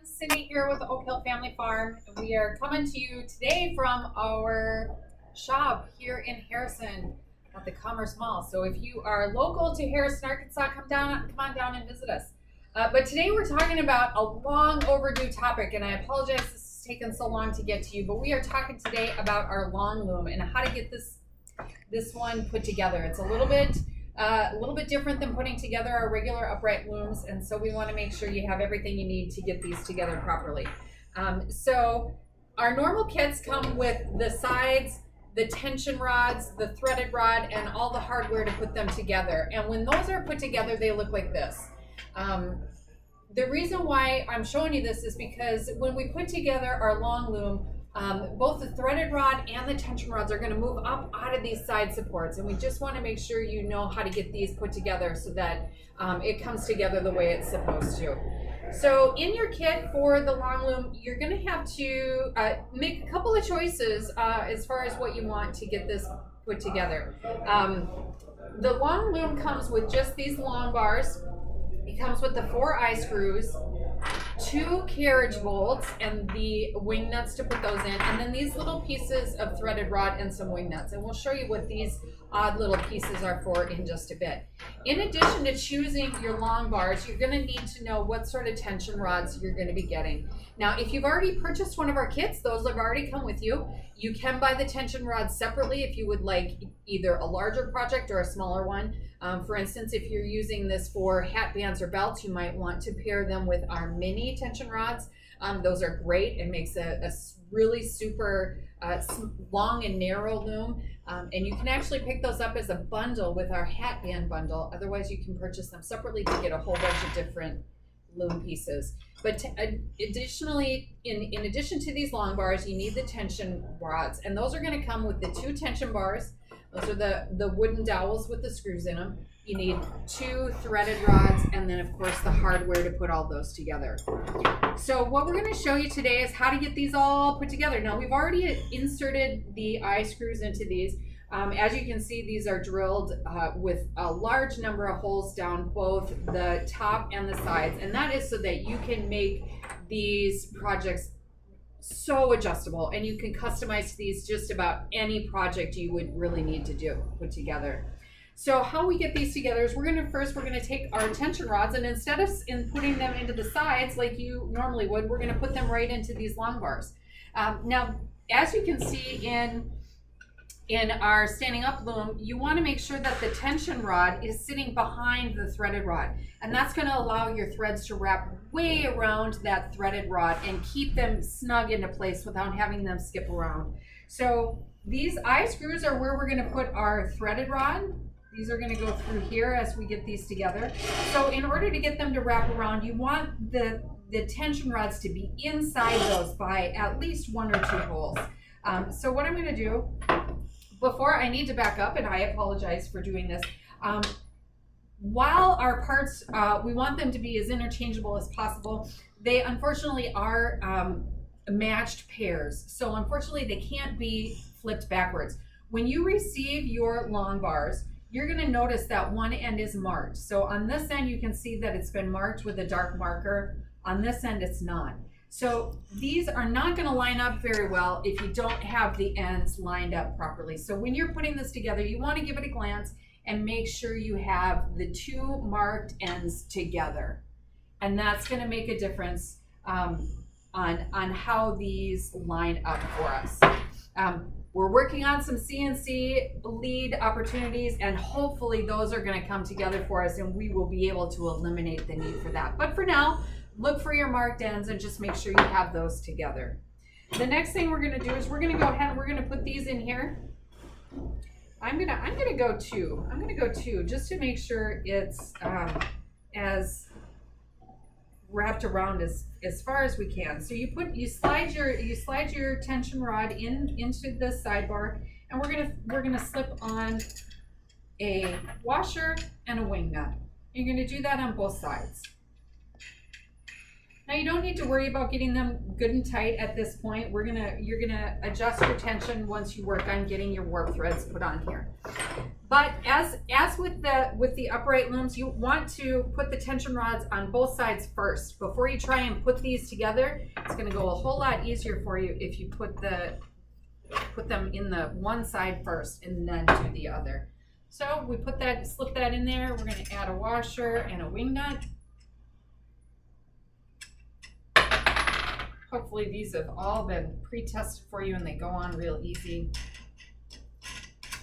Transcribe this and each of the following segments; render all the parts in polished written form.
Cindy here with the Oak Hill Family Farm. We are coming to you today from our shop here in Harrison at the Commerce Mall. So if you are local to Harrison, Arkansas, come on down and visit us. But today we're talking about a long overdue topic, and I apologize this has taken so long to get to you, but we are talking today about our Long Loom and how to get this one put together. It's a little bit different than putting together our regular upright looms, and so we want to make sure you have everything you need to get these together properly. So our normal kits come with the sides, the tension rods, the threaded rod, and all the hardware to put them together. And when those are put together, they look like this. The reason why I'm showing you this is because when we put together our Long Loom, both the threaded rod and the tension rods are going to move up out of these side supports, and we just want to make sure you know how to get these put together so that it comes together the way it's supposed to. So in your kit for the Long Loom, you're going to have to make a couple of choices as far as what you want to get this put together. The Long Loom comes with just these long bars. It comes with the 4 eye screws, 2 carriage bolts, and the wing nuts to put those in, and then these little pieces of threaded rod and some wing nuts. And we'll show you what these odd little pieces are for in just a bit. In addition to choosing your long bars, you're going to need to know what sort of tension rods you're going to be getting. Now, if you've already purchased one of our kits, those have already come with you. You can buy the tension rods separately if you would like either a larger project or a smaller one. For instance, if you're using this for hat bands or belts, you might want to pair them with our mini tension rods. Those are great. It makes a really super long and narrow loom. And you can actually pick those up as a bundle with our hat band bundle. Otherwise, you can purchase them separately to get a whole bunch of different loom pieces. But additionally, in addition to these long bars, you need the tension rods. And those are going to come with the 2 tension bars. Those are the wooden dowels with the screws in them. You need 2 threaded rods, and then of course the hardware to put all those together. So what we're going to show you today is how to get these all put together. Now, we've already inserted the eye screws into these. As you can see, these are drilled with a large number of holes down both the top and the sides, and that is so that you can make these projects so adjustable, and you can customize these just about any project you would really need to put together. So how we get these together is we're going to take our tension rods, and instead of putting them into the sides like you normally would, we're going to put them right into these long bars. Now, as you can see in our standing up loom, you want to make sure that the tension rod is sitting behind the threaded rod, and that's going to allow your threads to wrap way around that threaded rod and keep them snug into place without having them skip around. So these eye screws are where we're going to put our threaded rod. These are going to go through here as we get these together. So in order to get them to wrap around, you want the tension rods to be inside those by at least 1 or 2 holes. So what I'm going to do, before I need to back up, and I apologize for doing this, while our parts, we want them to be as interchangeable as possible, they unfortunately are matched pairs. So unfortunately, they can't be flipped backwards. When you receive your long bars, you're going to notice that one end is marked. So on this end, you can see that it's been marked with a dark marker. On this end, it's not. So these are not going to line up very well if you don't have the ends lined up properly. So when you're putting this together, you want to give it a glance and make sure you have the 2 marked ends together. And that's going to make a difference on how these line up for us. We're working on some CNC lead opportunities, and hopefully those are going to come together for us, and we will be able to eliminate the need for that. But for now, look for your marked ends and just make sure you have those together. The next thing we're going to do is we're going to go ahead and we're going to put these in here. I'm going to go 2. I'm going to go 2 just to make sure it's as wrapped around as far as we can. So you slide your tension rod into the sidebar, and we're gonna slip on a washer and a wing nut. You're going to do that on both sides. Now, you don't need to worry about getting them good and tight at this point. You're gonna adjust your tension once you work on getting your warp threads put on here. But as with the upright looms, you want to put the tension rods on both sides first. Before you try and put these together, it's going to go a whole lot easier for you if you put them in the one side first and then do the other. So we slip that in there. We're going to add a washer and a wing nut. Hopefully these have all been pre-tested for you and they go on real easy.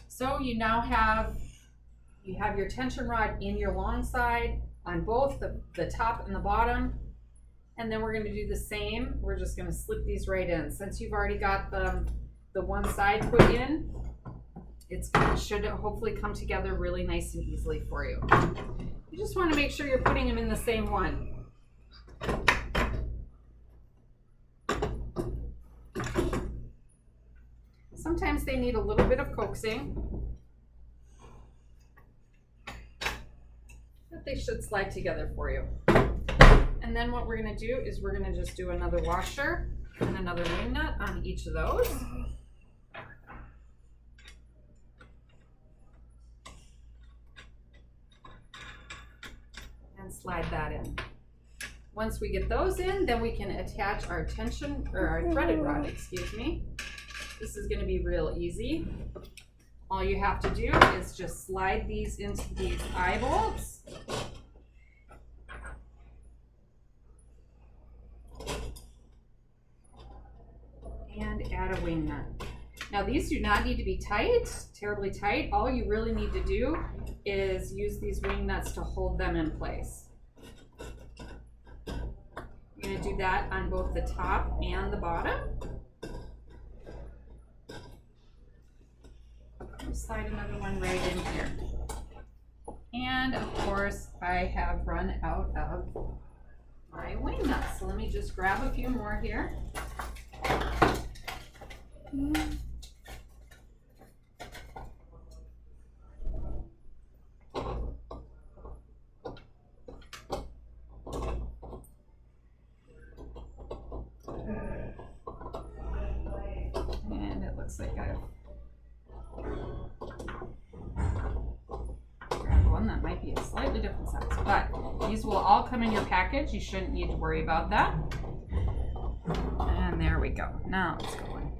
So you now have your tension rod in your long side on both the top and the bottom. And then we're going to do the same. We're just going to slip these right in. Since you've already got the one side put in, it should hopefully come together really nice and easily for you. You just want to make sure you're putting them in the same one. Sometimes they need a little bit of coaxing, but they should slide together for you. And then what we're going to do is we're going to just do another washer and another wing nut on each of those. And slide that in. Once we get those in, then we can attach our threaded rod, excuse me. This is going to be real easy. All you have to do is just slide these into these eye bolts. And add a wing nut. Now these do not need to be terribly tight. All you really need to do is use these wing nuts to hold them in place. You're going to do that on both the top and the bottom. Slide another one right in here. And of course, I have run out of my wing nuts. So let me just grab a few more here. And it looks like I've grabbed one that might be a slightly different size, but these will all come in your package. You shouldn't need to worry about that. And there we go. Now it's going.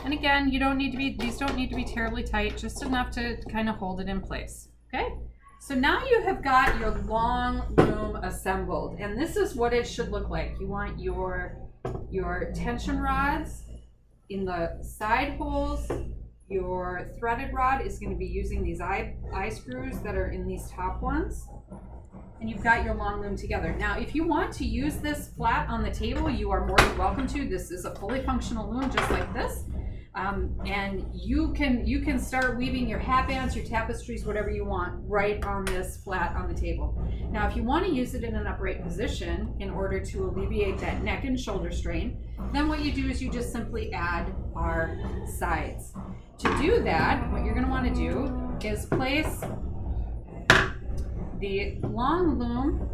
And again, these don't need to be terribly tight, just enough to kind of hold it in place. Okay? So now you have got your long loom assembled, and this is what it should look like. You want your tension rods in the side holes. Your threaded rod is going to be using these eye screws that are in these top ones. And you've got your long loom together. Now, if you want to use this flat on the table, you are more than welcome to. This is a fully functional loom just like this. And you can start weaving your hat bands, your tapestries, whatever you want, right on this flat on the table. Now, if you want to use it in an upright position in order to alleviate that neck and shoulder strain, then what you do is you just simply add our sides. To do that, what you're going to want to do is place the long loom.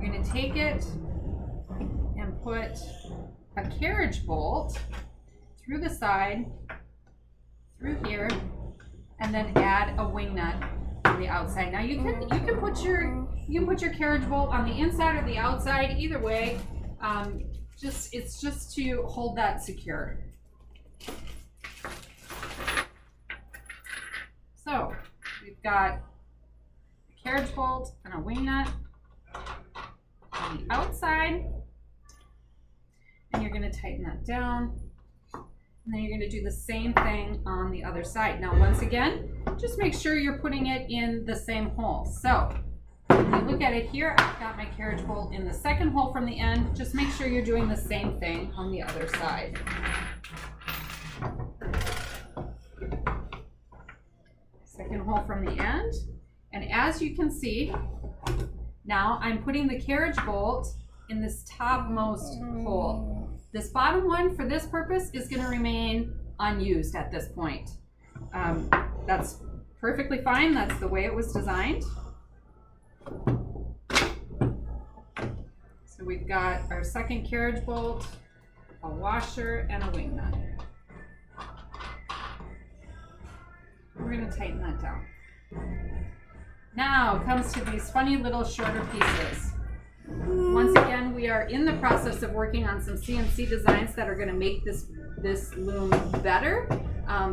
You're going to take it and put a carriage bolt through the side, through here, and then add a wing nut on the outside. Now you can put your carriage bolt on the inside or the outside, either way. It's just to hold that secure. So we've got a carriage bolt and a wing nut on the outside, and you're going to tighten that down. And then you're going to do the same thing on the other side. Now, once again, just make sure you're putting it in the same hole. So when you look at it here, I've got my carriage bolt in the second hole from the end. Just make sure you're doing the same thing on the other side. Second hole from the end. And as you can see, now I'm putting the carriage bolt in this topmost hole. This bottom one, for this purpose, is going to remain unused at this point. That's perfectly fine. That's the way it was designed. So we've got our second carriage bolt, a washer, and a wing nut. we're going to tighten that down. Now comes to these funny little shorter pieces. Once again, we are in the process of working on some CNC designs that are going to make this loom better.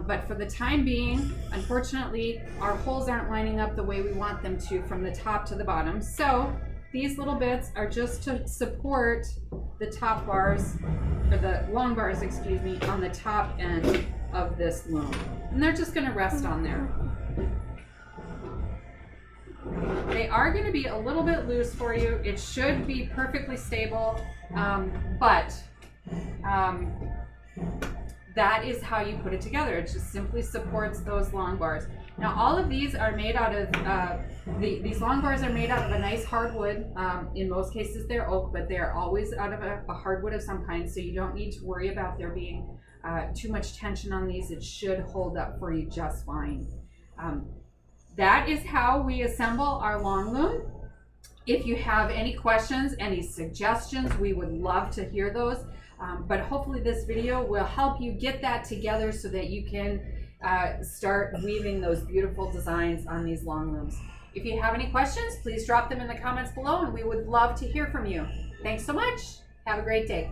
But for the time being, unfortunately, our holes aren't lining up the way we want them to from the top to the bottom. So these little bits are just to support the top bars, or the long bars, excuse me, on the top end of this loom. And they're just going to rest on there. They are going to be a little bit loose for you. It should be perfectly stable, but that is how you put it together. It just simply supports those long bars. Now all of these are made out of, these long bars are made out of a nice hardwood. In most cases they're oak, but they're always out of a hardwood of some kind, so you don't need to worry about there being too much tension on these. It should hold up for you just fine. That is how we assemble our long loom. If you have any questions, any suggestions, we would love to hear those. But hopefully this video will help you get that together so that you can start weaving those beautiful designs on these long looms. If you have any questions, please drop them in the comments below and we would love to hear from you. Thanks so much. Have a great day.